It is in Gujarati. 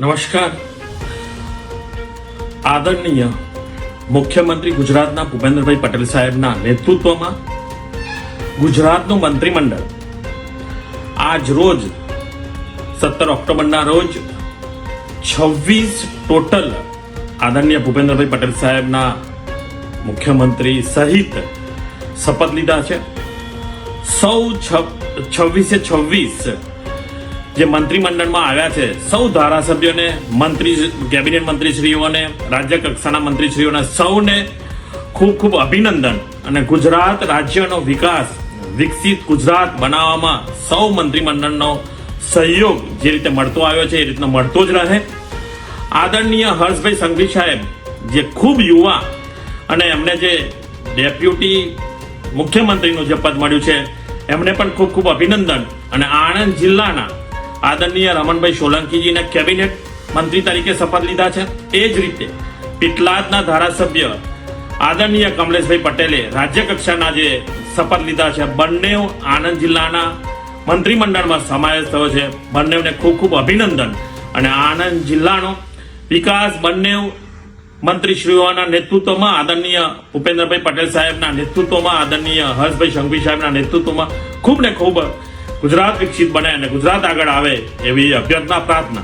નમસ્કાર. આદરણીય મુખ્યમંત્રી ગુજરાતના ભૂપેન્દ્રભાઈ પટેલ સાહેબના નેતૃત્વમાં ગુજરાતનું મંત્રીમંડળ આજ રોજ 17 ઓક્ટોબરના રોજ 26 ટોટલ આદરણીય ભૂપેન્દ્રભાઈ પટેલ સાહેબના મુખ્યમંત્રી સહિત શપથ લીધા છે. સૌ 26 જે મંત્રીમંડળમાં આવ્યા છે સૌ ધારાસભ્યોને, કેબિનેટ મંત્રીશ્રીઓને, રાજ્ય કક્ષાના મંત્રીશ્રીઓને સૌને ખૂબ ખૂબ અભિનંદન. અને ગુજરાત રાજ્યનો વિકાસ, વિકસિત ગુજરાત બનાવવામાં સૌ મંત્રીમંડળનો સહયોગ જે રીતે મળતો આવ્યો છે એ રીતનો મળતો જ રહે. આદરણીય હર્ષભાઈ સંઘવી સાહેબ જે ખૂબ યુવા અને એમને જે ડેપ્યુટી મુખ્યમંત્રીનું જે પદ મળ્યું છે એમને પણ ખૂબ ખૂબ અભિનંદન. અને આણંદ જિલ્લાના આદરણીય રમણભાઈ સોલંકીજીને કેબિનેટ મંત્રી તરીકે શપથ લીધા છે. એ જ રીતે પેટલાદના ધારાસભ્ય આદરણીય કમલેશભાઈ પટેલે રાજ્ય કક્ષાના જે શપથ લીધા છે. બંને આણંદ જિલ્લાના મંત્રીમંડળમાં સમાવેશ થયો છે. બંનેને ખૂબ ખૂબ અભિનંદન. અને આણંદ જિલ્લાનો વિકાસ બંને મંત્રીશ્રીઓના નેતૃત્વમાં, આદરણીય ભૂપેન્દ્રભાઈ પટેલ સાહેબના નેતૃત્વમાં, આદરણીય હર્ષભાઈ સંઘવી સાહેબના નેતૃત્વમાં ખૂબ ને ખૂબ ગુજરાત વિકસિત બને અને ગુજરાત આગળ આવે એવી અભ્યર્થના, પ્રાર્થના.